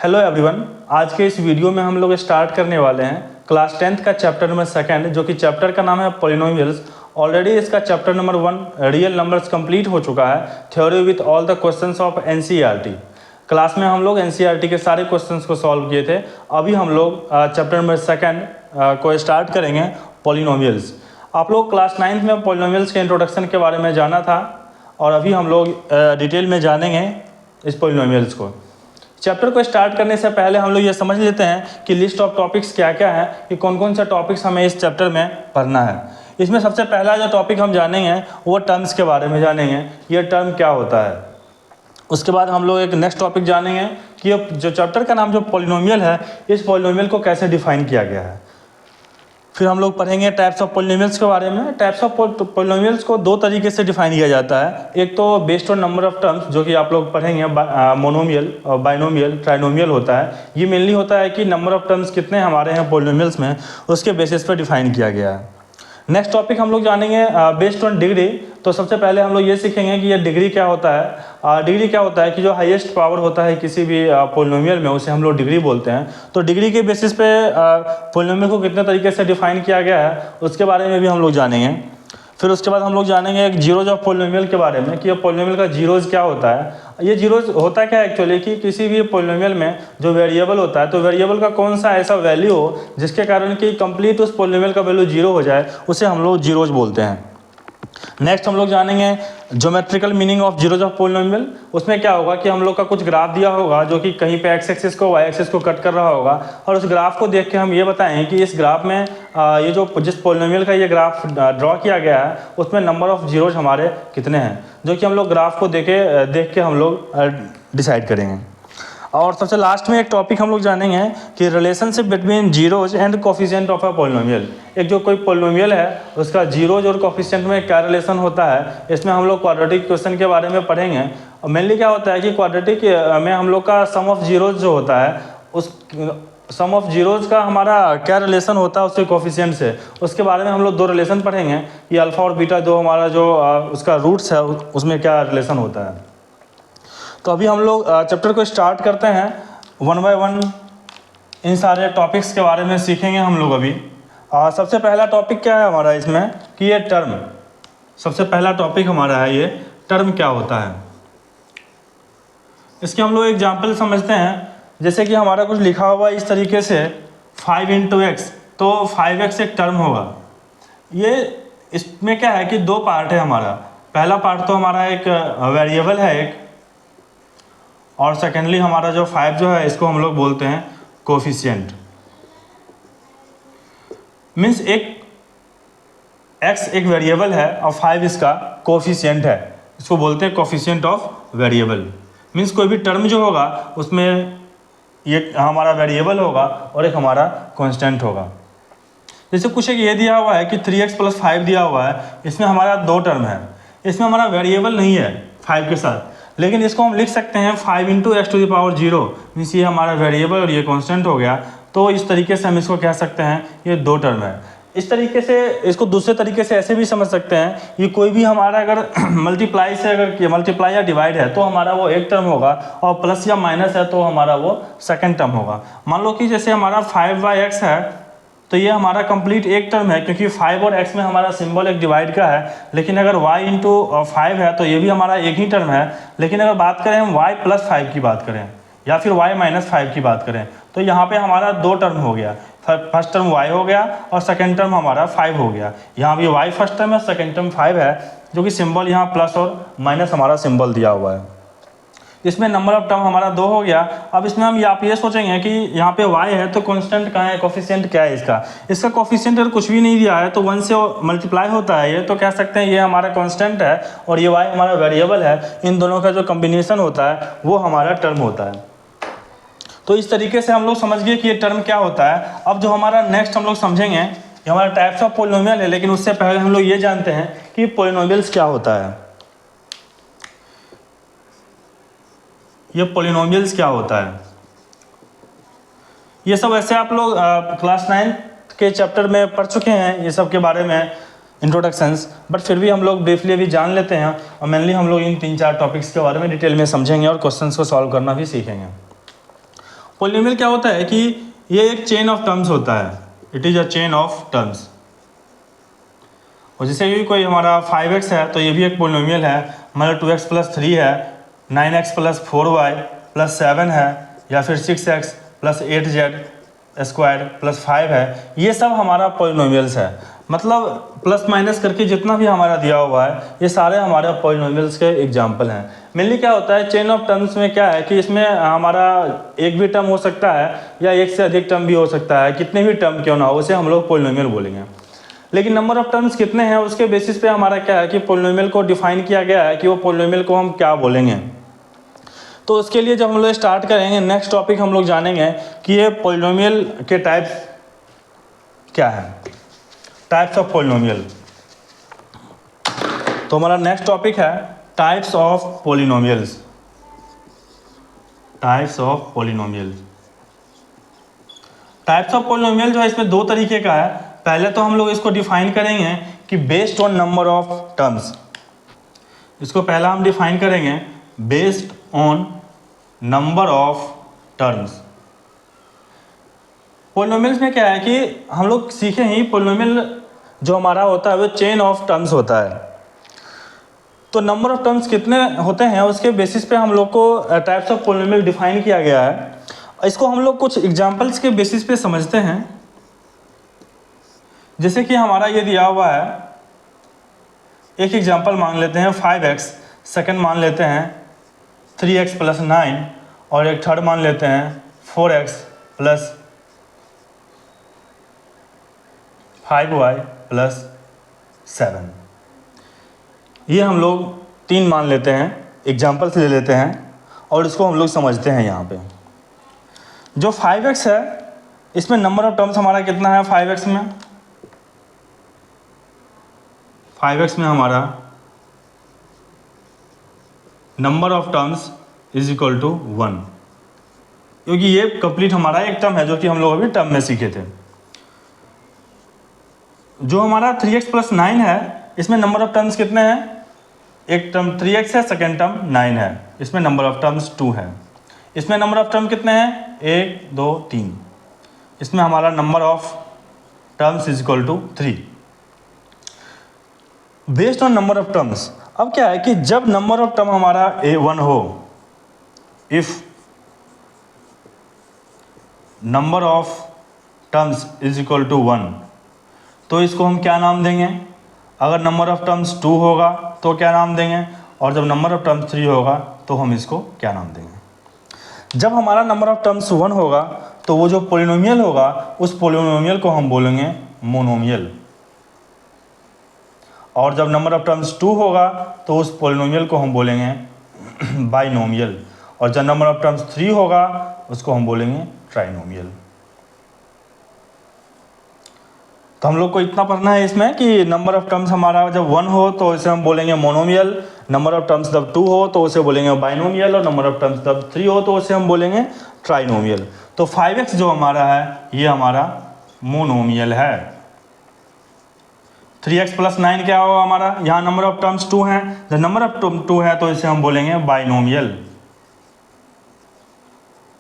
Hello everyone, आज के इस वीडियो में हम लोग स्टार्ट करने वाले हैं क्लास 10th का चैप्टर नंबर 2 जो कि चैप्टर का नाम है पॉलिनोमियल्स। ऑलरेडी इसका chapter number 1 real numbers complete हो चुका है, theory with all the questions of NCERT. Class में हम लोग एनसीईआरटी के सारे क्वेश्चंस को सॉल्व किए थे। अभी हम लोग चैप्टर नंबर 2 को स्टार्ट करेंगे, पॉलिनोमियल्स। आप लोग क्लास 9th में पॉलिनोमियल्स के इंट्रोडक्शन के बारे में जाना था और अभी हम लोग डिटेल में जानेंगे इस पॉलिनोमियल्स को। चैप्टर को स्टार्ट करने से पहले हम लोग ये समझ लेते हैं कि लिस्ट ऑफ टॉपिक्स क्या क्या है, कि कौन कौन सा टॉपिक्स हमें इस चैप्टर में पढ़ना है। इसमें सबसे पहला जो टॉपिक हम जानेंगे वो टर्म्स के बारे में जानेंगे, ये टर्म क्या होता है। उसके बाद हम लोग एक नेक्स्ट टॉपिक जानेंगे कि ये जो चैप्टर का नाम जो पॉलिनोमियल है, इस पॉलिनोमियल को कैसे डिफाइन किया गया है। फिर हम लोग पढ़ेंगे टाइप्स ऑफ पॉलिनोमियल्स के बारे में। टाइप्स ऑफ पॉलिनोमियल्स को दो तरीके से डिफाइन किया जाता है। एक तो based on number of terms, जो कि आप लोग पढ़ेंगे, मोनोमियल और बाइनोमियल, ट्राइनोमियल होता है। ये मेनली होता है कि नंबर ऑफ टर्म्स कितने हमारे हैं पॉलिनोमियल्स में, उसके बेसिस पर डिफाइन किया गया है। नेक्स्ट टॉपिक हम लोग जानेंगे बेस्ड ऑन डिग्री। तो सबसे पहले हम लोग ये सीखेंगे कि ये डिग्री क्या होता है। डिग्री क्या होता है कि जो हाईएस्ट पावर होता है किसी भी पॉलिनोमियल में, उसे हम लोग डिग्री बोलते हैं। तो डिग्री के बेसिस पे पॉलिनोमियल को कितने तरीके से डिफाइन किया गया है, उसके बारे में भी हम लोग जानेंगे। फिर उसके बाद हम लोग जानेंगे एक जीरोज ऑफ पॉलिनोमियल के बारे में, कि ये पॉलिनोमियल का जीरोज क्या होता है। ये जीरोज होता क्या है एक्चुअली, कि किसी भी पॉलिनोमियल में जो वेरिएबल होता है, तो वेरिएबल का कौन सा ऐसा वैल्यू हो जिसके कारण कि कंप्लीट उस पॉलिनोमियल का वैल्यू जीरो हो जाए, उसे हम लोग जीरोज बोलते हैं। नेक्स्ट हम लोग जानेंगे geometrical meaning of zeros of polynomial. उसमें क्या होगा कि हम लोग का कुछ ग्राफ दिया होगा जो कि कहीं पे एक्स एक्सिस को वाई एक्सिस को कट कर रहा होगा, और उस ग्राफ को देख के हम ये बताएं कि इस ग्राफ में ये जो जिस पॉलिनोमियल का ये ग्राफ ड्रॉ किया गया है, उसमें नंबर ऑफ जीरोज हमारे कितने हैं, जो कि हम लोग ग्राफ को देख के हम लोग डिसाइड करेंगे। और सबसे लास्ट में एक टॉपिक हम लोग जानेंगे कि relationship between zeros and coefficient of a polynomial. एक जो कोई पॉलिनोमियल है उसका जीरोज और कोफिशिएंट में क्या रिलेशन होता है, इसमें हम लोग क्वाड्रेटिक क्वेश्चन के बारे में पढ़ेंगे। और मेनली क्या होता है कि क्वाड्रेटिक में हम लोग का सम ऑफ जीरोज जो होता है, उस सम ऑफ जीरोज का हमारा क्या रिलेशन होता है उसके कोफिशिएंट से, उसके बारे में हम लोग दो रिलेशन पढ़ेंगे कि अल्फ़ा और बीटा दो हमारा जो उसका रूट्स है उसमें क्या रिलेशन होता है। तो अभी हम लोग चैप्टर को स्टार्ट करते हैं। 1 बाय 1 इन सारे टॉपिक्स के बारे में सीखेंगे हम लोग अभी। सबसे पहला टॉपिक क्या है हमारा इसमें, कि ये टर्म। सबसे पहला टॉपिक हमारा है ये टर्म क्या होता है। इसके हम लोग एग्जाम्पल समझते हैं। जैसे कि हमारा कुछ लिखा हुआ इस तरीके से 5 × x, तो 5x एक टर्म होगा। ये इसमें क्या है कि दो पार्ट है हमारा। पहला पार्ट तो हमारा एक वेरिएबल है एक, और सेकेंडली हमारा जो 5 जो है इसको हम लोग बोलते हैं कोफिशिएंट। मीन्स एक x एक वेरिएबल है और 5 इसका कोफिशिएंट है, इसको बोलते हैं कोफिशिएंट ऑफ वेरिएबल। मीन्स कोई भी टर्म जो होगा उसमें ये हमारा वेरिएबल होगा और एक हमारा कांस्टेंट होगा। जैसे कुछ एक ये दिया हुआ है कि 3x + 5 दिया हुआ है, इसमें हमारा दो टर्म है, इसमें हमारा वेरिएबल नहीं है 5 के साथ, लेकिन इसको हम लिख सकते हैं 5 × x⁴, मीन्स ये हमारा वेरिएबल और ये कांस्टेंट हो गया। तो इस तरीके से हम इसको कह सकते हैं ये दो टर्म है। इस तरीके से इसको दूसरे तरीके से ऐसे भी समझ सकते हैं, ये कोई भी हमारा अगर मल्टीप्लाई से अगर मल्टीप्लाई या डिवाइड है तो हमारा वो एक टर्म होगा, और प्लस या माइनस है तो हमारा वो सेकंड टर्म होगा। मान लो कि जैसे हमारा 5/x है, तो ये हमारा कंप्लीट एक टर्म है, क्योंकि 5 और x में हमारा सिंबल एक डिवाइड का है। लेकिन अगर y × 5 है तो ये भी हमारा एक ही टर्म है। लेकिन अगर बात करें हम y + 5 की बात करें या फिर y - 5 की बात करें, तो यहाँ पे हमारा दो टर्म हो गया। फर्स्ट टर्म y हो गया और सेकंड टर्म हमारा 5 हो गया। यहाँ भी y फर्स्ट टर्म है, सेकंड टर्म 5 है, जो कि सिंबल यहाँ प्लस और माइनस हमारा सिंबल दिया हुआ है। इसमें नंबर ऑफ टर्म हमारा 2 हो गया। अब इसमें हम आप ये सोचेंगे कि यहाँ पे y है तो कांस्टेंट कहाँ है, कोफिशिएंट क्या है इसका कोफिशिएंट अगर कुछ भी नहीं दिया है तो 1 से मल्टीप्लाई होता है ये, तो कह सकते हैं ये हमारा कांस्टेंट है और ये y हमारा वेरिएबल है। इन दोनों का जो कॉम्बिनेशन होता है वो हमारा टर्म होता है। तो इस तरीके से हम लोग समझ गए कि ये टर्म क्या होता है। अब जो हमारा नेक्स्ट हम लोग समझेंगे ये हमारा टाइप्स ऑफ पॉलिनोमियल है, लेकिन उससे पहले हम लोग ये जानते हैं कि पॉलिनोमियल्स क्या होता है। ये पॉलिनोमियल्स क्या होता है, ये सब ऐसे आप लोग क्लास 9 के चैप्टर में पढ़ चुके हैं ये सब के बारे में इंट्रोडक्शंस, बट फिर भी हम लोग ब्रीफली अभी जान लेते हैं। और मेनली हम लोग इन 3-4 टॉपिक्स के बारे में डिटेल में समझेंगे और क्वेश्चंस को सॉल्व करना भी सीखेंगे। पॉलिनोमियल क्या होता है कि ये एक चेन ऑफ टर्म्स होता है, it is a chain of terms. और जैसे कि कोई हमारा 5x है तो ये भी एक पॉलिनोमियल है, हमारा 2x + 3 है, 9x + 4y + 7 है, या फिर 6x + 8z² + 5 है, ये सब हमारा पॉलिनोमियल्स है। मतलब प्लस माइनस करके जितना भी हमारा दिया हुआ है ये सारे हमारे पॉलिनोमियल्स के एग्जाम्पल हैं। मेनली क्या होता है चेन ऑफ टर्म्स में, क्या है कि इसमें हमारा एक भी टर्म हो सकता है या एक से अधिक टर्म भी हो सकता है, कितने भी टर्म क्यों ना हो उसे हम लोग पॉलिनोमियल बोलेंगे। लेकिन नंबर ऑफ टर्म्स कितने हैं उसके बेसिस पे हमारा क्या है कि पॉलिनोमियल को डिफाइन किया गया है कि वो पॉलिनोमियल को हम क्या बोलेंगे। तो उसके लिए जब हम लोग स्टार्ट करेंगे, नेक्स्ट टॉपिक हम लोग जानेंगे कि ये पॉलिनोमियल के टाइप्स क्या है, टाइप्स ऑफ पॉलिनोमियल। तो हमारा नेक्स्ट टॉपिक है types of polynomials. Types of polynomial. Types of polynomial जो है इसमें दो तरीके का है। पहले तो हम लोग इसको डिफाइन करेंगे कि based on number of terms. इसको पहला हम डिफाइन करेंगे based on number of terms. Polynomials में क्या है कि हम लोग सीखे ही पॉलिनोमियल जो हमारा होता है वो चेन ऑफ टर्म्स होता है। तो नंबर ऑफ टर्म्स कितने होते हैं उसके बेसिस पे हम लोग को टाइप्स ऑफ पॉलिनोमियल डिफाइन किया गया है। इसको हम लोग कुछ एग्जांपल्स के बेसिस पे समझते हैं। जैसे कि हमारा ये दिया हुआ है, एक एग्जांपल मान लेते हैं 5x, सेकंड मान लेते हैं 3x + 9 और एक थर्ड मान लेते हैं 4x + 5y + 7। ये हम लोग तीन मान लेते हैं, एग्जाम्पल्स ले लेते हैं और इसको हम लोग समझते हैं। यहाँ पे जो 5x है इसमें नंबर ऑफ टर्म्स हमारा कितना है 5x में? 5x में हमारा number of terms is equal to 1, क्योंकि ये कंप्लीट हमारा एक टर्म है जो कि हम लोग अभी टर्म में सीखे थे। जो हमारा 3x + 9 है इसमें नंबर ऑफ टर्म्स कितने हैं? एक टर्म 3x है, सेकेंड टर्म 9 है, इसमें नंबर ऑफ टर्म्स 2 है। इसमें नंबर ऑफ टर्म कितने हैं? 1 2 3। इसमें हमारा number of terms is equal to 3 based on number of terms. अब क्या है कि जब नंबर ऑफ टर्म हमारा A1 हो, if number of terms is equal to 1, तो इसको हम क्या नाम देंगे? अगर नंबर ऑफ टर्म्स 2 होगा तो क्या नाम देंगे? और जब नंबर ऑफ टर्म्स 3 होगा तो हम इसको क्या नाम देंगे? जब हमारा नंबर ऑफ टर्म्स 1 होगा तो वो जो पॉलिनोमियल होगा उस पॉलिनोमियल को हम बोलेंगे मोनोमियल। और जब नंबर ऑफ टर्म्स 2 होगा तो उस पॉलिनोमियल को हम बोलेंगे बाइनोमियल। और जब नंबर ऑफ टर्म्स 3 होगा उसको हम बोलेंगे ट्राइनोमियल। तो हम लोग को इतना पढ़ना है इसमें कि नंबर ऑफ टर्म्स हमारा जब 1 हो तो इसे हम बोलेंगे मोनोमियल, नंबर ऑफ टर्म्स जब 2 हो तो उसे बोलेंगे बाइनोमियल, और नंबर ऑफ टर्म्स जब 3 हो तो उसे हम बोलेंगे ट्राइनोमियल। तो 5x जो हमारा है ये हमारा मोनोमियल है। 3x + 9 क्या होगा हमारा? यहाँ नंबर ऑफ टर्म्स 2 हैं, जब नंबर ऑफ टर्म 2 है तो इसे हम बोलेंगे बाइनोमियल।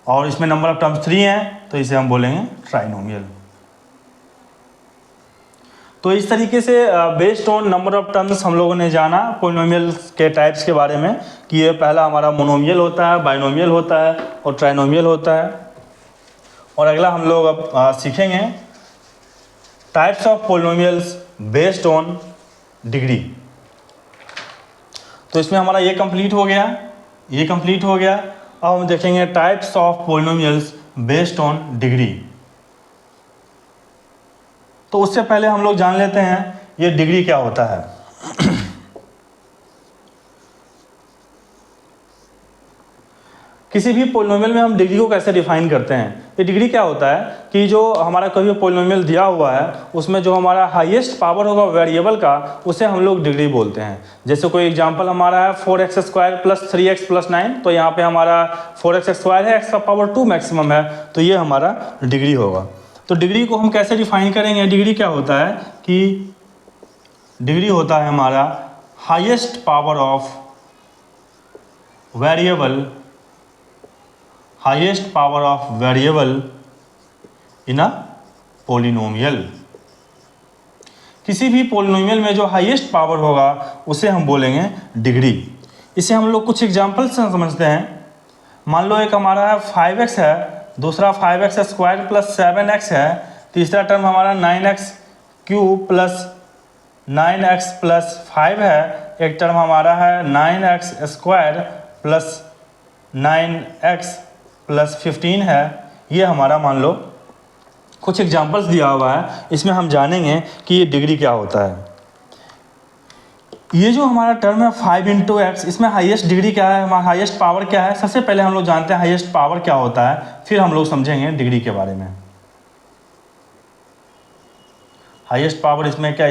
और इसमें नंबर ऑफ टर्म्स 3 हैं तो इसे हम बोलेंगे ट्राइनोमियल। तो इस तरीके से based on number of terms हम लोगों ने जाना पॉलिनोमियल्स के टाइप्स के बारे में कि ये पहला हमारा मोनोमियल होता है, बाइनोमियल होता है और ट्राइनोमियल होता है। और अगला हम लोग अब सीखेंगे types of polynomials based on degree. तो इसमें हमारा ये कंप्लीट हो गया, ये कंप्लीट हो गया। अब हम देखेंगे types of polynomials based on degree. तो उससे पहले हम लोग जान लेते हैं ये डिग्री क्या होता है। किसी भी पॉलिनोमियल में हम डिग्री को कैसे डिफाइन करते हैं? ये डिग्री क्या होता है कि जो हमारा कोई पॉलिनोमियल दिया हुआ है उसमें जो हमारा हाईएस्ट पावर होगा वेरिएबल का उसे हम लोग डिग्री बोलते हैं। जैसे कोई एग्जांपल हमारा है 4x² + 3x + 9, तो यहाँ पे हमारा 4x² है, x का पावर 2 मैक्सिमम है, तो ये हमारा डिग्री होगा। तो डिग्री को हम कैसे डिफाइन करेंगे? डिग्री क्या होता है कि डिग्री होता है हमारा highest power of variable highest power of variable in a polynomial. किसी भी पोलिनोमियल में जो हाईएस्ट पावर होगा उसे हम बोलेंगे डिग्री। इसे हम लोग कुछ एग्जांपल से समझते हैं। मान लो एक हमारा है 5x है, दूसरा 5x स्क्वायर प्लस 7x है, तीसरा टर्म हमारा 9x cube plus 9x plus 5 है, एक टर्म हमारा है 9x square plus 9x plus 15 है। ये हमारा मान लो कुछ एग्जांपल्स दिया हुआ है, इसमें हम जानेंगे कि ये डिग्री क्या होता है। ये जो हमारा टर्म है 5 इंटू एक्स, इसमें हाईएस्ट डिग्री क्या है, हमारा हाईएस्ट पावर क्या है। सबसे पहले हम लोग जानते हैं हाईएस्ट पावर क्या होता है, फिर हम लोग समझेंगे डिग्री के बारे में। हाईएस्ट पावर इसमें क्या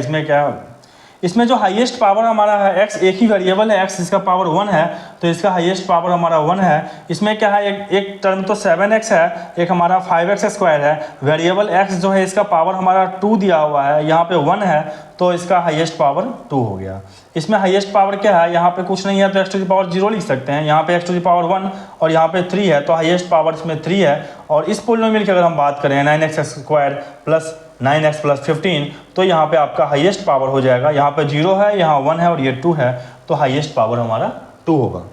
इसमें जो हाईएस्ट पावर हमारा है x, एक ही वेरिएबल है x, इसका पावर 1 है, तो इसका हाईएस्ट पावर हमारा 1 है। इसमें क्या है, एक टर्म तो 7x है, एक हमारा 5x स्क्वायर है। वेरिएबल x जो है इसका पावर हमारा 2 दिया हुआ है, यहाँ पे 1 है, तो इसका हाईएस्ट पावर 2 हो गया। इसमें हाईएस्ट पावर क्या है, यहाँ पे कुछ नहीं है तो x टू द पावर 0 लिख सकते हैं, यहाँ पे x टू द पावर 1 और यहाँ पे 3 है, तो हाईएस्ट पावर इसमें 3 है। और इस पोलिनोमियल की अगर हम बात करें 9x square plus 9x plus 15, तो यहाँ पे आपका हाईएस्ट पावर हो जाएगा, यहाँ पे 0 है, यहाँ 1 है और ये 2 है, तो हाईएस्ट पावर हमारा 2 होगा।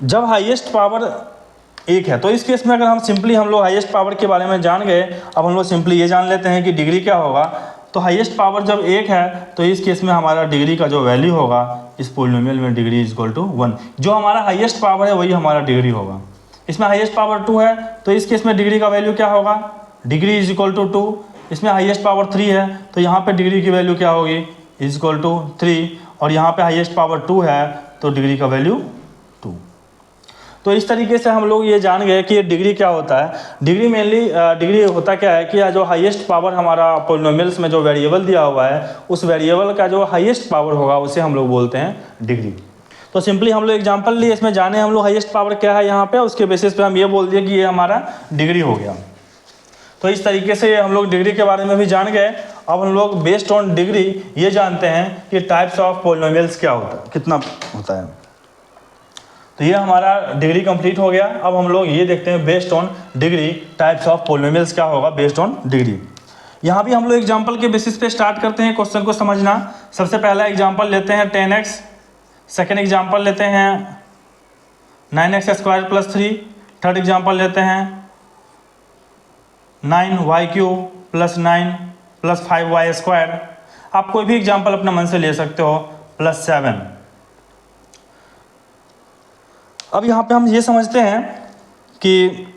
जब हाईएस्ट पावर 1 है, तो इस केस में अगर हम सिंपली हम लोग हाईएस्ट पावर के बारे में जान गए, अब हम लोग सिंपली ये जान लेते हैं कि डिग्री क्या होगा। तो हाईएस्ट पावर जब 1 है, तो इस केस में हमारा डिग्री का जो वैल्यू होगा इस पोलिनोमियल में, डिग्री इज इक्वल टू 1। जो हमारा हाईएस्ट पावर है वही हमारा डिग्री होगा। इसमें हाईएस्ट पावर 2 है, तो इस केस में डिग्री का वैल्यू क्या होगा, डिग्री इज इक्वल टू 2। इसमें हाईएस्ट पावर 3 है, तो यहाँ पे डिग्री की वैल्यू क्या होगी, इज इक्वल टू 3। और यहाँ पे हाईएस्ट पावर 2 है, तो डिग्री का वैल्यू 2। तो इस तरीके से हम लोग ये जान गए कि ये डिग्री क्या होता है। डिग्री मेनली डिग्री होता क्या है कि जो हाईएस्ट पावर हमारा पोलिनोमियल्स में जो वेरिएबल दिया हुआ है, उस वेरिएबल का जो हाईएस्ट पावर होगा उसे हम लोग बोलते हैं डिग्री। तो सिंपली हम लोग एग्जांपल लिए, इसमें जाने हम लोग हाईएस्ट पावर क्या है यहाँ पे, उसके बेसिस पे हम ये बोल दिए कि ये हमारा डिग्री हो गया। तो इस तरीके से हम लोग डिग्री के बारे में भी जान गए। अब हम लोग बेस्ड ऑन डिग्री ये जानते हैं कि टाइप्स ऑफ पोलिनोमियल्स क्या होता है, कितना होता है। तो ये हमारा डिग्री कंप्लीट हो गया। अब हम लोग ये देखते हैं based on degree types of polynomials क्या होगा बेस्ड ऑन डिग्री। यहाँ भी हम लोग एग्जांपल के बेसिस पे स्टार्ट करते हैं क्वेश्चन को समझना। सबसे पहला एग्जांपल लेते हैं 10x, सेकेंड एग्जांपल लेते हैं 9x square plus 3, third example लेते हैं 9y cube plus 9 plus 5y square. आप कोई भी एग्जांपल अपने मन से ले सकते हो, प्लस 7। अब यहाँ पे हम ये समझते हैं कि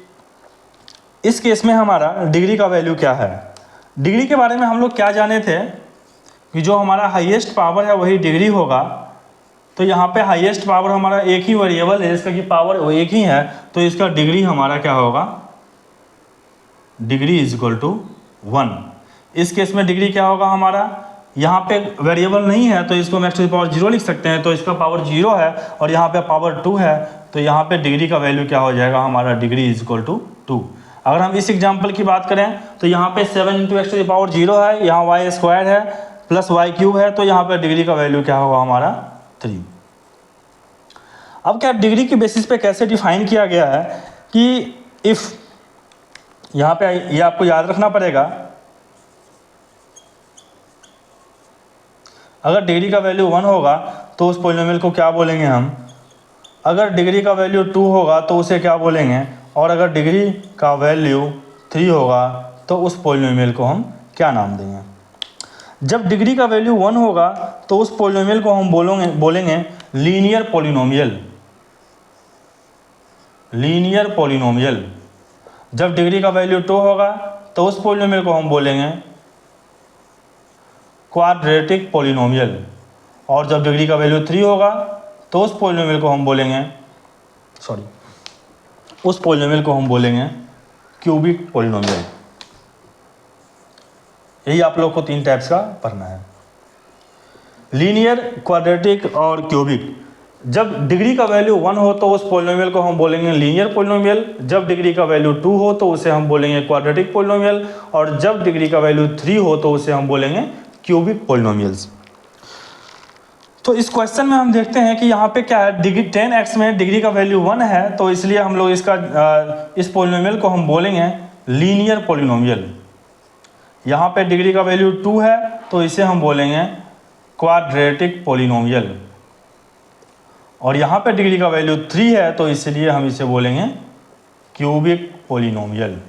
इस केस में हमारा डिग्री का वैल्यू क्या है। डिग्री के बारे में हम लोग क्या जाने थे कि जो हमारा हाईएस्ट पावर है वही डिग्री होगा। तो यहाँ पे हाईएस्ट पावर हमारा एक ही वेरिएबल है, इसका की पावर वो एक ही है, तो इसका डिग्री हमारा क्या होगा, डिग्री इज इक्वल टू 1। इस केस में डिग्री क्या होगा हमारा, यहाँ पे वेरिएबल नहीं है तो इसको हम x टू द पावर 0 लिख सकते हैं, तो इसका पावर 0 है और यहाँ पे पावर 2 है, तो यहाँ पे डिग्री का वैल्यू क्या हो जाएगा हमारा, डिग्री इज इक्वल टू 2। अगर हम इस एग्जांपल की बात करें तो यहाँ पे 7 into x to the power 0 है, यहाँ y स्क्वायर है प्लस y क्यूब है, तो यहाँ पे डिग्री का वैल्यू क्या होगा हमारा 3। अब क्या डिग्री के बेसिस पे कैसे डिफाइन किया गया है कि इफ़, यहाँ पे ये आपको याद रखना पड़ेगा, अगर डिग्री का वैल्यू 1 होगा तो उस पोलिनोमियल को क्या बोलेंगे हम, अगर डिग्री का वैल्यू 2 होगा तो उसे क्या बोलेंगे, और अगर डिग्री का वैल्यू 3 होगा तो उस पोलिनोमियल को हम क्या नाम देंगे। जब डिग्री का वैल्यू 1 होगा तो उस पोलिनोमियल को हम बोलेंगे लीनियर पोलिनोमियल। Linear polynomial. जब डिग्री का वैल्यू 2 होगा तो उस पोलिनोमियल को हम बोलेंगे क्वाड्रेटिक पोलिनोमियल, और जब डिग्री का वैल्यू 3 होगा तो उस पोलिनोमियल को हम बोलेंगे क्यूबिक पोलिनोमियल। यही आप लोग को 3 टाइप्स का पढ़ना है, लीनियर, क्वाड्रेटिक और क्यूबिक। जब डिग्री का वैल्यू 1 हो तो उस पोलिनोमियल को हम बोलेंगे लीनियर पोलिनोमियल, जब डिग्री का वैल्यू 2 हो तो उसे हम बोलेंगे क्वाड्रेटिक पोलिनोमियल, और जब डिग्री का वैल्यू 3 हो तो उसे हम बोलेंगे क्यूबिक पोलिनोमियल्स। तो इस क्वेश्चन में हम देखते हैं कि यहाँ पे क्या है, डिग्री 10x में डिग्री का वैल्यू 1 है, तो इसलिए हम लोग इसका इस पोलिनोमियल को हम बोलेंगे लीनियर पोलिनोमियल। यहाँ पे डिग्री का वैल्यू 2 है तो इसे हम बोलेंगे क्वाड्रेटिक पोलिनोमियल, और यहाँ पे डिग्री का वैल्यू 3 है तो इसलिए हम इसे बोलेंगे क्यूबिक पोलिनोमियल।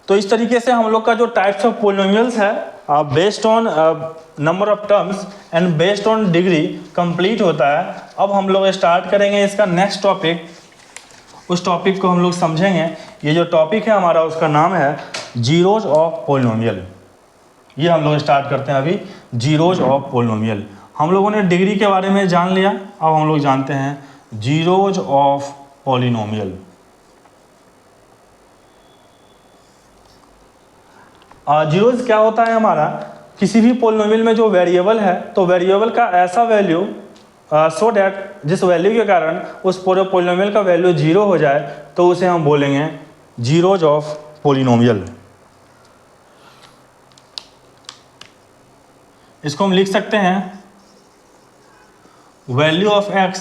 तो इस तरीके से हम लोग का जो टाइप्स ऑफ पोलिनोमियल्स है based on number of terms and based on degree complete होता है। अब हम लोग स्टार्ट करेंगे इसका नेक्स्ट टॉपिक, उस टॉपिक को हम लोग समझेंगे। ये जो टॉपिक है हमारा उसका नाम है जीरोज ऑफ पोलिनोमियल। ये हम लोग स्टार्ट करते हैं अभी, जीरोज ऑफ पोलिनोमियल। हम लोगों ने डिग्री के बारे में जान लिया, अब हम लोग जानते हैं जीरोज ऑफ पोलिनोमियल। जीरोज क्या होता है हमारा, किसी भी पोलिनोमियल में जो वेरिएबल है तो वेरिएबल का ऐसा वैल्यू सो डैट जिस वैल्यू के कारण उस पूरे पोलिनोमियल का वैल्यू 0 हो जाए तो उसे हम बोलेंगे जीरोज ऑफ पोलिनोमियल। इसको हम लिख सकते हैं value of x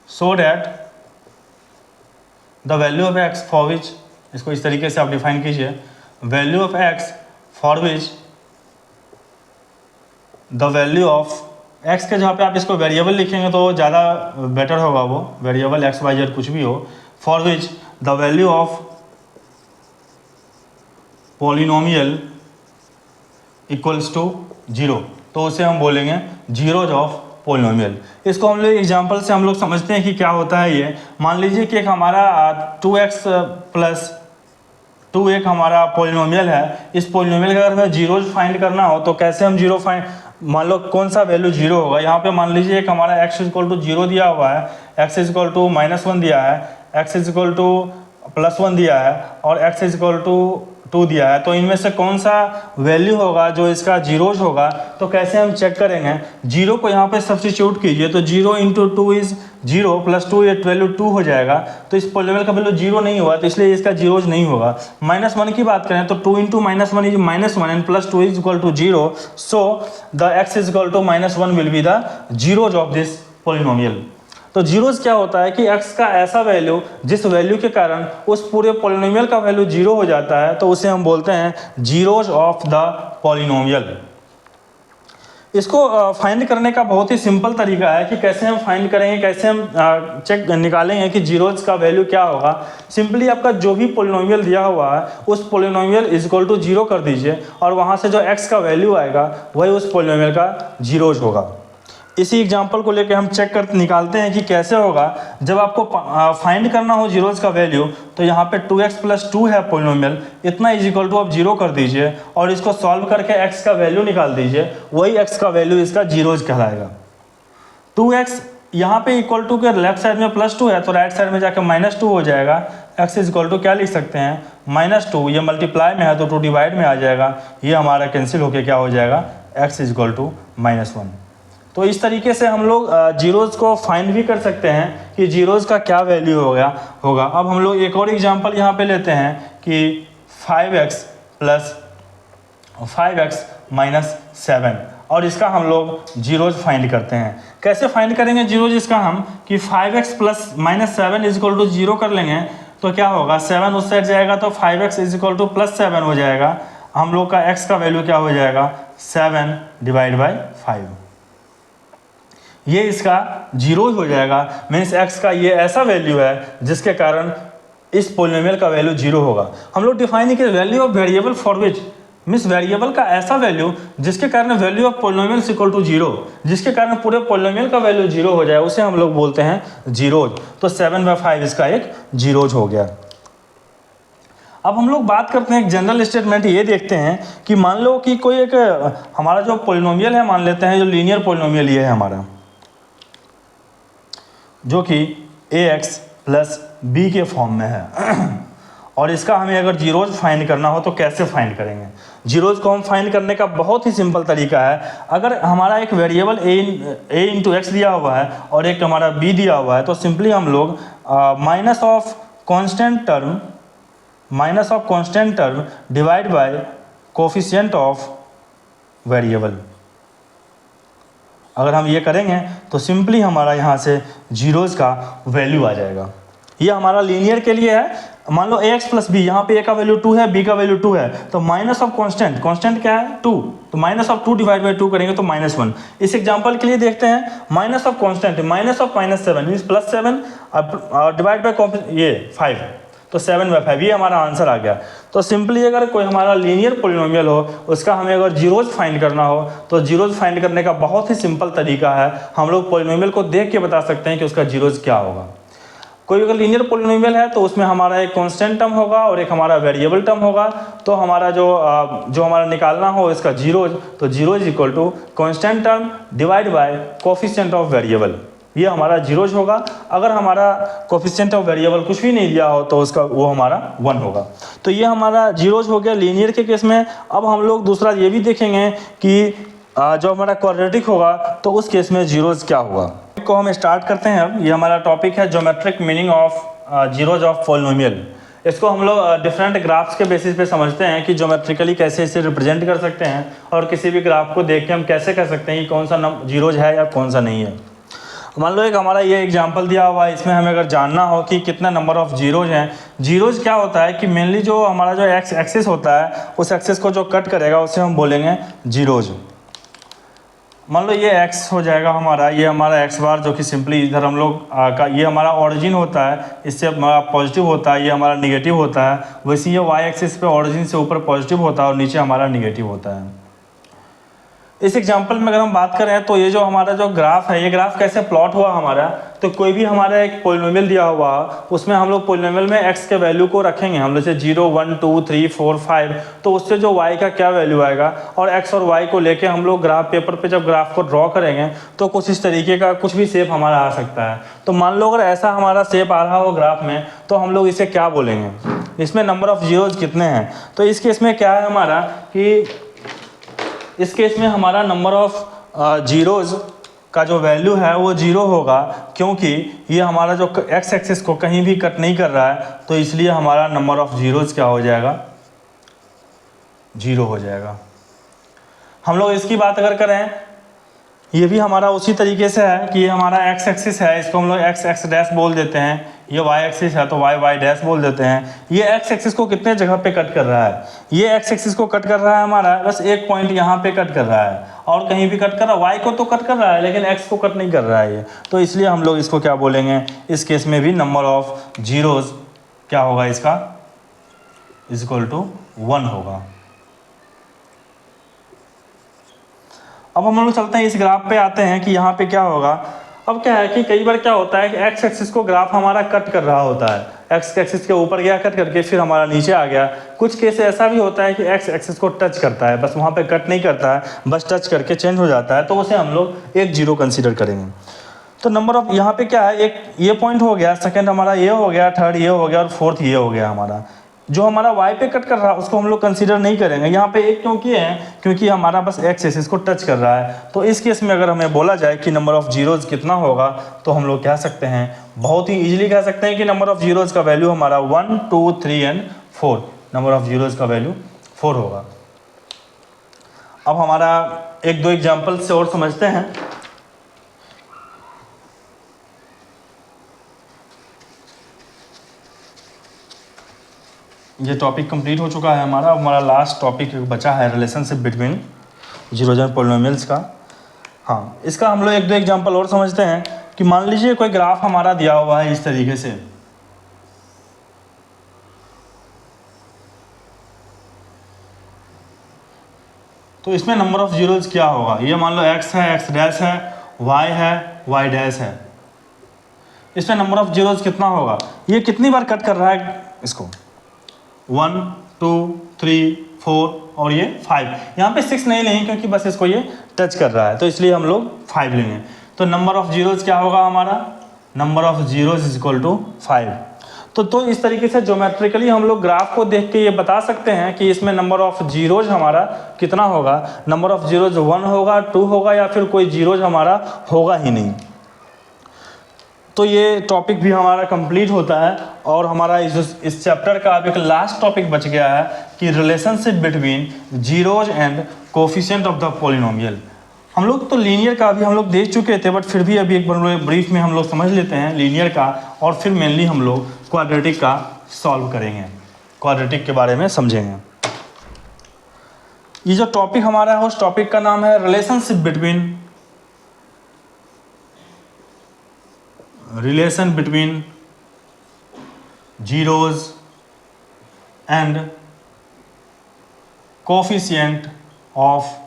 so that the value of x for which, इसको इस तरीके से आप डिफाइन कीजिए, value of x for which the value of x के जहाँ पे आप इसको वेरिएबल लिखेंगे तो ज़्यादा बेटर होगा, वो वेरिएबल x y z कुछ भी हो, for which the value of polynomial equals to 0, तो उसे हम बोलेंगे जीरोज ऑफ पोलिनोमियल। इसको हम लोग एग्जाम्पल से हम लोग समझते हैं कि क्या होता है ये। मान लीजिए कि एक हमारा 2x प्लस 2 एक हमारा पोलिनोमियल है। इस पोलिनोमियल का अगर हमें जीरोज फाइंड करना हो तो कैसे हम जीरो फाइंड, मान लो कौन सा वैल्यू 0 होगा। यहाँ पे मान लीजिए एक हमारा x इक्वल टू 0 दिया हुआ है, x इक्वल टू -1 दिया है, x इक्वल टू +1 दिया है और x इक्वल टू 2 दिया है। तो इनमें से कौन सा वैल्यू होगा जो इसका जीरोज होगा, तो कैसे हम चेक करेंगे। 0 को यहाँ पे सब्स्टिट्यूट कीजिए तो 0 × 2 इज 0 + 2 ये वैल्यू 2 हो जाएगा। तो इस पोलिनोमियल का वैल्यू 0 नहीं हुआ तो इसलिए इसका जीरोज नहीं होगा। -1 की बात करें तो 2 × -1 is -1 and +2 is equal to 0, so the x is equal to -1 will be the zeros of this polynomial. तो जीरोज क्या होता है कि x का ऐसा वैल्यू जिस वैल्यू के कारण उस पूरे पोलिनोमियल का वैल्यू 0 हो जाता है तो उसे हम बोलते हैं जीरोज ऑफ द पोलिनोमियल। इसको फाइंड करने का बहुत ही सिंपल तरीका है कि कैसे हम फाइंड करेंगे, कैसे हम चेक निकालेंगे कि जीरोज का वैल्यू क्या होगा। सिंपली आपका जो भी पोलिनोमियल दिया हुआ है उस पोलिनोमियल इज इक्वल टू 0 कर दीजिए और वहाँ से जो x का वैल्यू आएगा वही उस पोलिनोमियल का जीरोज होगा। इसी एग्जाम्पल को लेकर हम चेक कर निकालते हैं कि कैसे होगा। जब आपको फाइंड करना हो जीरोज का वैल्यू तो यहाँ पे 2x + 2 है पोलिनोमियल, इतना इज इक्वल टू आप 0 कर दीजिए और इसको सॉल्व करके x का वैल्यू निकाल दीजिए, वही x का वैल्यू इसका जीरोज कहलाएगा। 2x यहाँ पे इक्वल टू के लेफ्ट साइड में +2 है तो राइट साइड में जाकर -2 हो जाएगा। x इज इक्वल टू क्या लिख सकते हैं -2, ये मल्टीप्लाई में है तो 2 डिवाइड में आ जाएगा, ये हमारा कैंसिल होकर क्या हो जाएगा x इज इक्वल टू -1। तो इस तरीके से हम लोग जीरोज को फाइंड भी कर सकते हैं कि जीरोज का क्या वैल्यू होगा। अब हम लोग एक और एग्जांपल यहाँ पे लेते हैं कि 5x - 7 और इसका हम लोग जीरोज फाइंड करते हैं। कैसे फाइंड करेंगे जीरोज इसका हम कि 5x - 7 इज इक्वल टू 0 कर लेंगे तो क्या होगा, 7 उस साइड जाएगा तो 5x इज इक्वल टू +7 हो जाएगा। हम लोग का x का वैल्यू क्या हो जाएगा 7/5, ये इसका जीरोज हो जाएगा। मीन्स x का ये ऐसा वैल्यू है जिसके कारण इस पोलिनोमियल का वैल्यू 0 होगा। हम लोग डिफाइन किए value of variable for which, means variable का ऐसा वैल्यू जिसके कारण value of polynomial equal to 0, जिसके कारण पूरे पोलिनोमियल का वैल्यू 0 हो जाए उसे हम लोग बोलते हैं जीरोज। तो 7/5 इसका एक जीरोज हो गया। अब हम लोग बात करते हैं एक जनरल स्टेटमेंट, ये देखते हैं कि मान लो कि कोई एक हमारा जो पोलिनोमियल है, मान लेते हैं जो लीनियर पोलिनोमियल ये है हमारा, जो कि ax + b के फॉर्म में है और इसका हमें अगर जीरोज फाइंड करना हो तो कैसे फाइंड करेंगे। जीरोज को हम फाइंड करने का बहुत ही सिंपल तरीका है। अगर हमारा एक वेरिएबल a × x दिया हुआ है और एक हमारा b दिया हुआ है तो सिंपली हम लोग minus of constant term divide by coefficient of variable. अगर हम ये करेंगे तो सिंपली हमारा यहाँ से जीरोज़ का वैल्यू आ जाएगा। ये हमारा लीनियर के लिए है। मान लो ax प्लस बी, यहाँ पे a का वैल्यू 2 है, b का वैल्यू 2 है, तो माइनस ऑफ कांस्टेंट, कांस्टेंट क्या है 2, तो माइनस ऑफ 2 डिवाइड बाई 2 करेंगे तो -1। इस एग्जांपल के लिए देखते हैं, minus of constant minus of -7 means +7 divide by ये 5, तो 7/5 ये हमारा आंसर आ गया। तो सिंपली अगर कोई हमारा लीनियर पॉलिनोमियल हो, उसका हमें अगर जीरोज फाइंड करना हो तो जीरोज फाइंड करने का बहुत ही सिंपल तरीका है। हम लोग पॉलिनोमियल को देख के बता सकते हैं कि उसका जीरोज क्या होगा। कोई अगर लीनियर पॉलिनोमियल है तो उसमें हमारा एक कांस्टेंट टर्म होगा और एक हमारा वेरिएबल टर्म होगा। तो हमारा जो हमारा निकालना हो इसका जीरोज, तो zeros equal to constant term divide by coefficient of variable, ये हमारा जीरोज होगा। अगर हमारा कोफिशिएंट ऑफ वेरिएबल कुछ भी नहीं दिया हो तो उसका वो हमारा 1 होगा। तो ये हमारा जीरोज हो गया लीनियर के केस में। अब हम लोग दूसरा ये भी देखेंगे कि जो हमारा क्वाड्रेटिक होगा तो उस केस में जीरोज क्या होगा। को हम स्टार्ट करते हैं। अब ये हमारा टॉपिक है geometric meaning of zeros of polynomial. इसको हम लोग डिफरेंट ग्राफ्स के बेसिस पे समझते हैं कि ज्योमेट्रिकली कैसे इसे रिप्रेजेंट कर सकते हैं, और किसी भी ग्राफ को देख के हम कैसे कह सकते हैं कि कौन सा जीरोज है या कौन सा नहीं है। मान लो एक हमारा ये एग्जांपल दिया हुआ है, इसमें हमें अगर जानना हो कि कितना नंबर ऑफ जीरोज हैं। जीरोज क्या होता है कि मेनली जो हमारा जो एक्स एक्सिस होता है उस एक्सिस को जो कट करेगा उसे हम बोलेंगे जीरोज। मान लो ये x हो जाएगा हमारा, ये हमारा x बार जो कि सिंपली इधर हम लोग का ये हमारा ओरिजिन होता है, इससे हमारा पॉजिटिव होता है, ये हमारा निगेटिव होता है। वैसे ये y एक्सिस पे ओरिजिन से ऊपर पॉजिटिव होता है और नीचे हमारा निगेटिव होता है। इस एग्जांपल में अगर हम बात करें तो ये जो हमारा जो ग्राफ है, ये ग्राफ कैसे प्लॉट हुआ हमारा, तो कोई भी हमारा एक पॉलिनोमियल दिया हुआ उसमें हम लोग पॉलिनोमियल में x के वैल्यू को रखेंगे, हम जैसे 0 1 2 3 4 5, तो उससे जो y का क्या वैल्यू आएगा, और x और y को लेके हम लोग ग्राफ पेपर पे जब ग्राफ को ड्रॉ करेंगे तो कुछ इस तरीके का कुछ भी शेप हमारा आ सकता है। तो मान लो अगर ऐसा हमारा शेप आ रहा हो ग्राफ में तो हम लोग इसे क्या बोलेंगे, इसमें नंबर ऑफ जीरोज कितने हैं। तो इस केस में क्या है हमारा कि इस केस में हमारा नंबर ऑफ जीरोज का जो वैल्यू है वो 0 होगा, क्योंकि ये हमारा जो x एक्सिस को कहीं भी कट नहीं कर रहा है, तो इसलिए हमारा नंबर ऑफ जीरोज क्या हो जाएगा, 0 हो जाएगा। हम लोग इसकी बात अगर करें, ये भी हमारा उसी तरीके से है कि ये हमारा x एक्सिस है, इसको हम लोग x डैश बोल देते हैं। ये y एक्सिस है तो y डैश बोल देते हैं। ये x एक्सिस को कितने जगह पे कट कर रहा है, ये x एक्सिस को कट कर रहा है हमारा बस एक पॉइंट यहाँ पे कट कर रहा है, और कहीं भी कट कर रहा है। y को तो कट कर रहा है लेकिन x को कट नहीं कर रहा है ये, तो इसलिए हम लोग इसको क्या बोलेंगे, इस केस में भी नंबर ऑफ जीरोज क्या होगा इसका, इज इक्वल टू 1 होगा। अब हम लोग चलते हैं इस ग्राफ पे, आते हैं कि यहाँ पे क्या होगा। अब क्या है कि कई बार क्या होता है कि x एक्सिस को ग्राफ हमारा कट कर रहा होता है, x एक्सिस के ऊपर गया कट करके फिर हमारा नीचे आ गया। कुछ केस ऐसा भी होता है कि x एक्सिस को टच करता है, बस वहाँ पे कट नहीं करता है, बस टच करके चेंज हो जाता है, तो उसे हम लोग एक 0 कंसीडर करेंगे। तो नंबर ऑफ यहाँ पे क्या है, एक ये पॉइंट हो गया, सेकेंड हमारा ये हो गया, थर्ड ये हो गया और फोर्थ ये हो गया हमारा। जो हमारा y पे कट कर रहा है उसको हम लोग कंसीडर नहीं करेंगे। यहाँ पे एक क्यों किए हैं, क्योंकि हमारा बस x एक्सिस को टच कर रहा है। तो इस केस में अगर हमें बोला जाए कि नंबर ऑफ जीरोज कितना होगा, तो हम लोग कह सकते हैं, बहुत ही इजीली कह सकते हैं कि नंबर ऑफ जीरोज का वैल्यू हमारा 1 2 3 एंड 4, नंबर ऑफ जीरोज का वैल्यू 4 होगा। अब हमारा एक दो एग्जाम्पल से और समझते हैं। ये टॉपिक कंप्लीट हो चुका है हमारा। अब हमारा लास्ट टॉपिक बचा है relationship between zeros and polynomials का। हाँ, इसका हम लोग एक दो एग्जांपल और समझते हैं कि मान लीजिए कोई ग्राफ हमारा दिया हुआ है इस तरीके से, तो इसमें नंबर ऑफ जीरोज क्या होगा। ये मान लो x है, x डैश है, y है, y डैश है। इसमें नंबर ऑफ जीरोज कितना होगा, ये कितनी बार कट कर रहा है इसको, 1 2 3 4 और ये 5। यहाँ पे 6 नहीं लेंगे क्योंकि बस इसको ये टच कर रहा है, तो इसलिए हम लोग 5 लेंगे। तो नंबर ऑफ जीरोज क्या होगा हमारा, number of zeros is equal to 5। तो इस तरीके से ज्योमेट्रिकली हम लोग ग्राफ को देख के ये बता सकते हैं कि इसमें नंबर ऑफ जीरोज हमारा कितना होगा। नंबर ऑफ जीरोज 1 होगा, 2 होगा, या फिर कोई जीरोज हमारा होगा ही नहीं। तो ये टॉपिक भी हमारा कंप्लीट होता है, और हमारा इस चैप्टर का अब एक लास्ट टॉपिक बच गया है कि relationship between zeros and coefficient of the polynomial. हम लोग तो लीनियर का अभी हम लोग देख चुके थे, बट फिर भी अभी एक बार ब्रीफ में हम लोग समझ लेते हैं लीनियर का, और फिर मेनली हम लोग क्वाड्रेटिक का सॉल्व करेंगे, क्वाड्रेटिक के बारे में समझेंगे। ये जो टॉपिक हमारा है उस टॉपिक का नाम है relation between zeros and coefficient of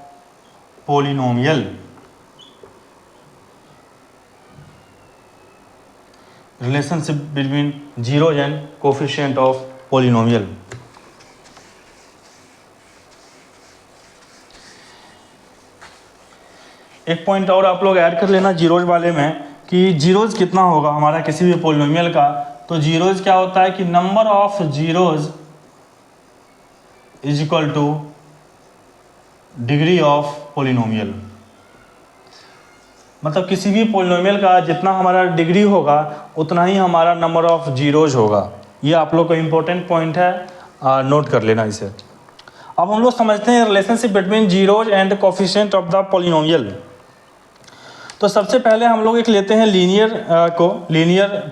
polynomial। relationship between zeros and coefficient of polynomial। एक पॉइंट और आप लोग ऐड कर लेना जीरोज वाले में कि जीरोज कितना होगा हमारा किसी भी पोलिनोमियल का। तो जीरोज क्या होता है कि number of zeros is equal two degree of polynomial. मतलब किसी भी पोलिनोमियल का जितना हमारा डिग्री होगा उतना ही हमारा नंबर ऑफ जीरोज होगा। ये आप लोग का इंपॉर्टेंट पॉइंट है, नोट कर लेना इसे। अब हम लोग समझते हैं relationship between zeros and coefficient of the polynomial. तो सबसे पहले हम लोग एक लेते हैं लीनियर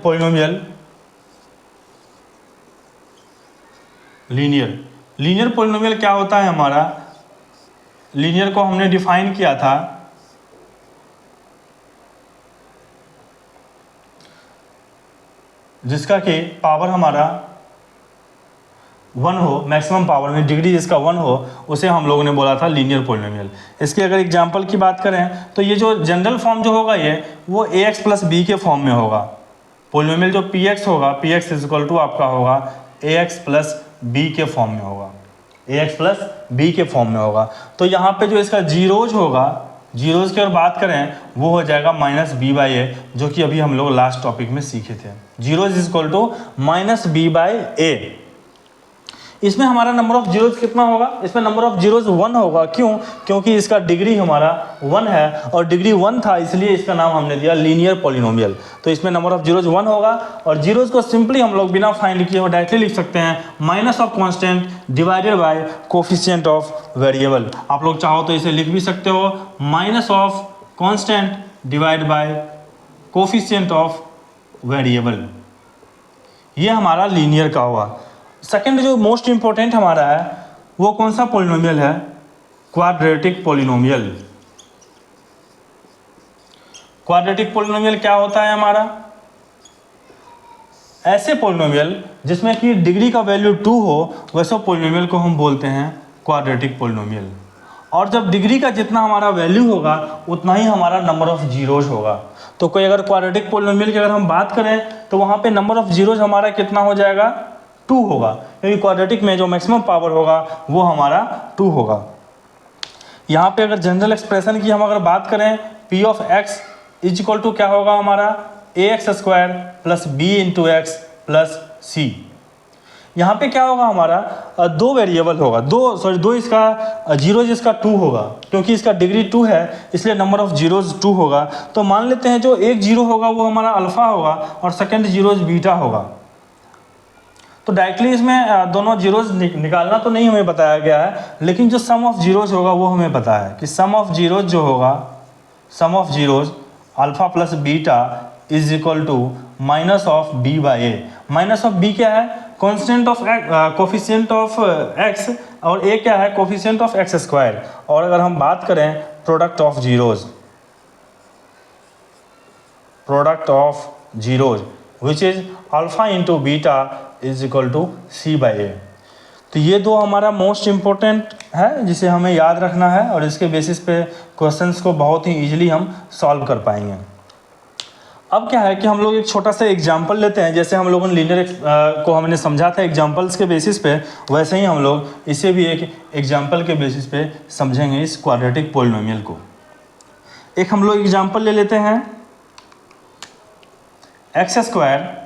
पोलिनोमियल। लीनियर पोलिनोमियल क्या होता है हमारा, लीनियर को हमने डिफाइन किया था जिसका कि पावर हमारा 1 हो, मैक्सिमम पावर में डिग्री जिसका 1 हो, उसे हम लोगों ने बोला था लीनियर पोलिनोमियल। इसके अगर एग्जांपल की बात करें तो ये जो जनरल फॉर्म जो होगा ये वो ax प्लस बी के फॉर्म में होगा। पोलिनोमियल जो px होगा, px इज इक्वल टू आपका होगा ax प्लस बी के फॉर्म में होगा, ax प्लस बी के फॉर्म में होगा। तो यहाँ पे जो इसका जीरोज होगा, जीरोज की अगर बात करें वो हो जाएगा माइनस बी बाई ए, जो कि अभी हम लोग लास्ट टॉपिक में सीखे थे। Zeros is equal to minus B by A. इसमें हमारा नंबर ऑफ जीरोज कितना होगा, इसमें नंबर ऑफ जीरोज 1 होगा। क्यों? क्योंकि इसका डिग्री हमारा 1 है और डिग्री 1 था, इसलिए इसका नाम हमने दिया लीनियर पोलिनोमियल। तो इसमें नंबर ऑफ जीरोज 1 होगा और जीरोज को सिंपली हम लोग बिना फाइंड किए हुए डायरेक्टली लिख सकते हैं minus of constant divided by coefficient of variable. आप लोग चाहो तो इसे लिख भी सकते हो minus of constant divide by coefficient of variable. ये हमारा लीनियर का हुआ। सेकंड जो मोस्ट इंपॉर्टेंट हमारा है वो कौन सा पोलिनोमियल है, क्वाड्रेटिक पोलिनोमियल। क्वाड्रेटिक पोलिनोमियल क्या होता है हमारा, ऐसे पोलिनोमियल जिसमें कि डिग्री का वैल्यू 2 हो वैसे पोलिनोमियल को हम बोलते हैं क्वाड्रेटिक पोलिनोमियल। और जब डिग्री का जितना हमारा वैल्यू होगा उतना ही हमारा नंबर ऑफ जीरोज होगा। तो कोई अगर क्वाड्रेटिक पोलिनोमियल की अगर हम बात करें तो वहाँ पे नंबर ऑफ जीरोज हमारा कितना हो जाएगा, 2 होगा, क्योंकि क्वाड्रेटिक में जो मैक्सिमम पावर होगा वो हमारा 2 होगा। यहाँ पे अगर जनरल एक्सप्रेशन की हम अगर बात करें p of x is equal to क्या होगा हमारा ax square plus B into X plus C. यहाँ पे क्या होगा हमारा 2 वेरिएबल होगा, दो इसका जीरोज इसका 2 होगा, क्योंकि इसका डिग्री 2 है इसलिए नंबर ऑफ जीरोज 2 होगा। तो मान लेते हैं जो एक जीरो होगा वो हमारा अल्फा होगा और सेकेंड जीरोज बीटा होगा। तो डायरेक्टली इसमें दोनों जीरोज निकालना तो नहीं हमें बताया गया है, लेकिन जो सम ऑफ जीरोज होगा वो हमें पता है कि सम ऑफ जीरोज जो होगा, sum of zeros alpha plus beta is equal to minus of B by A. Minus of B क्या है, constant of coefficient of X, और ए क्या है, कोफिशिएंट ऑफ एक्स स्क्वायर। और अगर हम बात करें product of zeros which is alpha into beta is equal to C by A. तो ये दो हमारा मोस्ट इम्पोर्टेंट है जिसे हमें याद रखना है और इसके बेसिस पे क्वेश्चंस को बहुत ही इजीली हम सॉल्व कर पाएंगे। अब क्या है कि हम लोग एक छोटा सा एग्जांपल लेते हैं, जैसे हम लोगों ने लीनियर को हमने समझा था एग्जांपल्स के बेसिस पे, वैसे ही हम लोग इसे भी एक एग्जांपल के बेसिस पे समझेंगे इस क्वाड्रेटिक पोलिनोमियल को। एक हम लोग एग्जांपल ले लेते हैं x square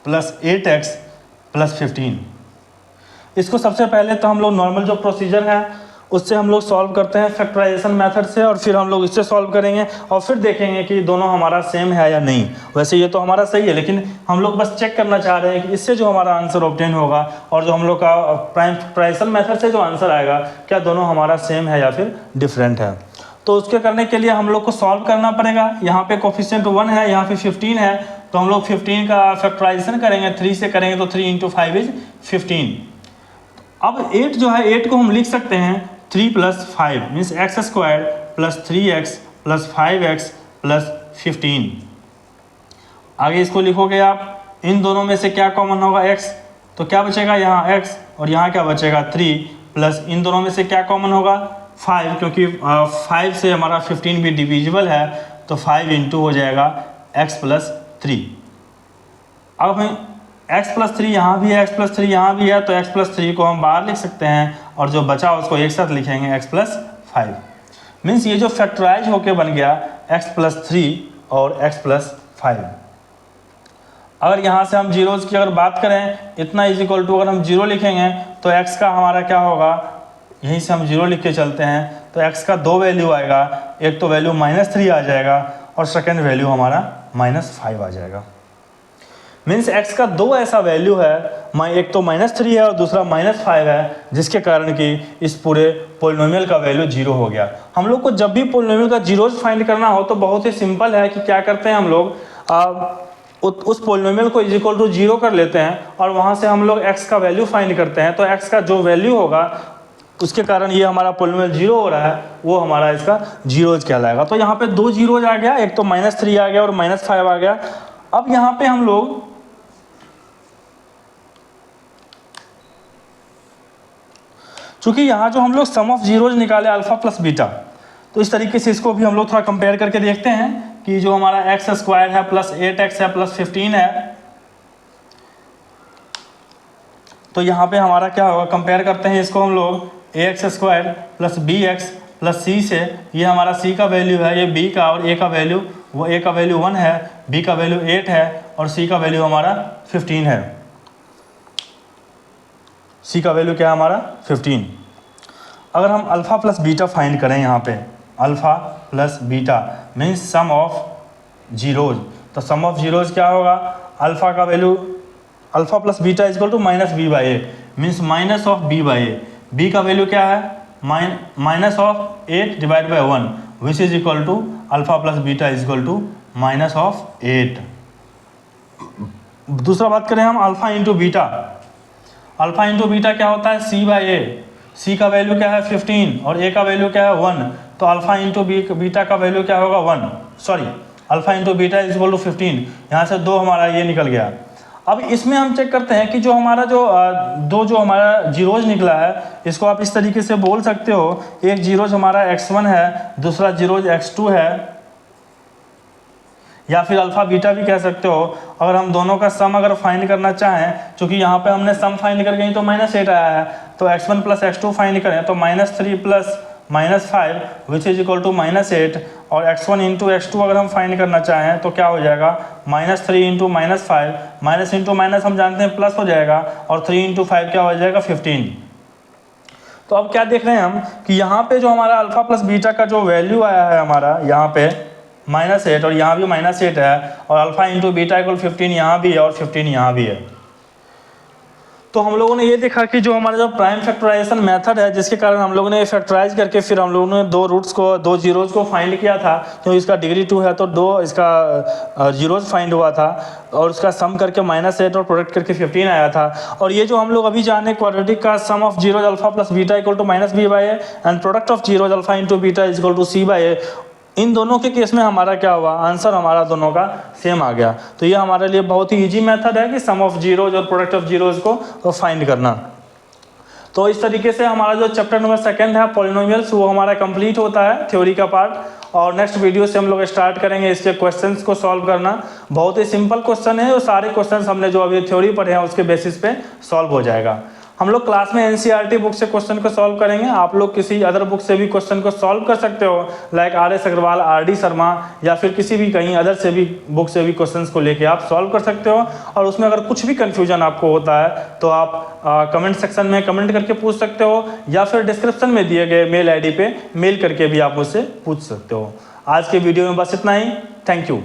plus 8x plus 15। इसको सबसे पहले तो हम लोग नॉर्मल जो प्रोसीजर है उससे हम लोग सॉल्व करते हैं फैक्टराइजेशन मेथड से, और फिर हम लोग इससे सॉल्व करेंगे और फिर देखेंगे कि दोनों हमारा सेम है या नहीं। वैसे ये तो हमारा सही है, लेकिन हम लोग बस चेक करना चाह रहे हैं कि इससे जो हमारा आंसर ऑब्टेन होगा और जो हम लोग का फैक्टराइजेशन मेथड से जो आंसर आएगा क्या दोनों हमारा सेम है या फिर डिफरेंट है। तो उसके करने के लिए हम लोग को सॉल्व करना पड़ेगा। यहाँ पे कोफिशिएंट 1 है, यहाँ पे 15 है, तो हम लोग 15 का फैक्टराइजेशन करेंगे, 3 से करेंगे तो 3 × 5 = 15। अब 8 जो है 8 को हम लिख सकते हैं 3 + 5 मीन्स x² + 3x + 5x + 15। आगे इसको लिखोगे आप, इन दोनों में से क्या कॉमन होगा x, तो क्या बचेगा यहाँ x और यहाँ क्या बचेगा 3 प्लस इन दोनों में से क्या कॉमन होगा 5, क्योंकि 5 से हमारा 15 भी डिविजिबल है, तो 5 × हो जाएगा x + 3। अब हम x + 3 यहाँ भी है, x + 3 यहाँ भी है, तो x + 3 को हम बाहर लिख सकते हैं और जो बचा उसको एक साथ लिखेंगे x + 5। मीन्स ये जो फैक्टराइज होके बन गया x + 3 और x + 5। अगर यहाँ से हम जीरोज़ की अगर बात करें, इतना = अगर हम 0 लिखेंगे तो x का हमारा क्या होगा, यहीं से हम 0 लिख के चलते हैं, तो x का 2 वैल्यू आएगा, एक तो वैल्यू -3 आ जाएगा और सेकेंड वैल्यू हमारा -5 आ जाएगा। मीन्स x का 2 ऐसा वैल्यू है, एक तो -3 है और दूसरा -5 है, जिसके कारण कि इस पूरे पोलिनोमियल का वैल्यू 0 हो गया। हम लोग को जब भी पोलिनोमियल का जीरोज़ फाइंड करना हो तो बहुत ही सिंपल है कि क्या करते हैं हम लोग उस पोलिनोमियल को = 0 कर लेते हैं और वहाँ से हम लोग x का वैल्यू फाइंड करते हैं। तो x का जो वैल्यू होगा उसके कारण ये हमारा पोलिनोमियल 0 हो रहा है, वो हमारा इसका जीरोज़ कहलाएगा। तो यहाँ पे 2 जीरोज़ आ गया, एक तो -3 आ गया और -5 आ गया। अब यहाँ पे हम लोग चूंकि यहाँ जो हम लोग सम ऑफ जीरोज निकाले अल्फा प्लस बीटा, तो इस तरीके से इसको भी हम लोग थोड़ा कंपेयर करके देखते हैं कि जो हमारा x² है प्लस 8x है प्लस 15 है, तो यहाँ पे हमारा क्या होगा, कंपेयर करते हैं इसको हम लोग ax² plus bx plus c से। ये हमारा c का वैल्यू है, ये b का, और a का वैल्यू, वो a का वैल्यू 1 है, b का वैल्यू 8 है और c का वैल्यू हमारा 15 है। c का वैल्यू क्या है हमारा 15। अगर हम अल्फ़ा प्लस बीटा फाइंड करें, यहाँ पे alpha plus beta means sum of zeros, तो सम ऑफ जीरोज क्या होगा, अल्फ़ा का value alpha plus beta = -b/a means minus of b/a। b का वैल्यू क्या है, -8/1 which is equal to alpha plus beta -8। दूसरा बात करें हम alpha into beta, alpha into beta क्या होता है c/a। c का वैल्यू क्या है 15 और a का वैल्यू क्या है 1, तो अल्फ़ा इंटू बीटा का वैल्यू क्या होगा 1, सॉरी अल्फ़ा इंटू बीटा = 15। यहाँ से 2 हमारा ये निकल गया। अब इसमें हम चेक करते हैं कि जो हमारा जो हमारा जीरोज निकला है, इसको आप इस तरीके से बोल सकते हो, एक जीरोज हमारा x1 है, दूसरा जीरोज x2 है, या फिर अल्फ़ा बीटा भी कह सकते हो। अगर हम दोनों का सम अगर फाइंड करना चाहें, क्योंकि यहाँ पे हमने सम फाइंड करके ही तो -8 आया है, तो x1 प्लस x2 फाइंड करें तो -3 plus -5 which is equal to -8, और x1 इंटू x2 अगर हम फाइंड करना चाहें तो क्या हो जाएगा, -3 इंटू -5, माइनस इंटू माइनस हम जानते हैं प्लस हो जाएगा, और 3 इंटू 5 क्या हो जाएगा 15। तो अब क्या देख रहे हैं हम कि यहाँ पे जो हमारा अल्फ़ा प्लस बीटा का जो वैल्यू आया है हमारा यहाँ पे -8 और यहाँ भी -8 है, और अल्फ़ा इंटू बीटा = 15 यहाँ भी है और 15 यहाँ भी है। तो हम लोगों ने ये देखा कि जो हमारा जो प्राइम फैक्टराइजेशन मेथड है, जिसके कारण हम लोगों ने फैक्टराइज करके फिर हम लोगों ने 2 रूट्स को 2 जीरोज को फाइंड किया था। तो इसका डिग्री 2 है तो 2 इसका जीरोज फाइंड हुआ था, और उसका सम करके -8 और प्रोडक्ट करके 15 आया था। और ये जो हम लोग अभी जाने क्वाड्रेटिक का sum of zeros alpha plus beta = -b/a and product of zeros alpha into beta = c/a, इन दोनों के केस में हमारा क्या हुआ, आंसर हमारा दोनों का सेम आ गया। तो ये हमारे लिए बहुत ही इजी मेथड है कि सम ऑफ जीरोज और प्रोडक्ट ऑफ जीरोज को फाइंड करना। तो इस तरीके से हमारा जो चैप्टर नंबर 2 है पॉलिनोमियल्स, वो हमारा कंप्लीट होता है थ्योरी का पार्ट। और नेक्स्ट वीडियो से हम लोग स्टार्ट करेंगे इसके क्वेश्चंस को सॉल्व करना। बहुत ही सिंपल क्वेश्चन है, और सारे क्वेश्चंस हमने जो अभी थ्योरी पढ़े हैं उसके बेसिस पे सॉल्व हो जाएगा। हम लोग क्लास में एनसीईआरटी बुक से क्वेश्चन को सॉल्व करेंगे। आप लोग किसी अदर बुक से भी क्वेश्चन को सॉल्व कर सकते हो, like RS Agarwal, RD Sharma या फिर किसी भी कहीं अदर से भी बुक से भी क्वेश्चंस को लेके आप सॉल्व कर सकते हो। और उसमें अगर कुछ भी कंफ्यूजन आपको होता है तो आप कमेंट सेक्शन में कमेंट करके पूछ सकते हो, या फिर डिस्क्रिप्शन में दिए गए मेल ID पे मेल करके भी आप मुझसे पूछ सकते हो। आज के वीडियो में बस इतना ही। Thank you.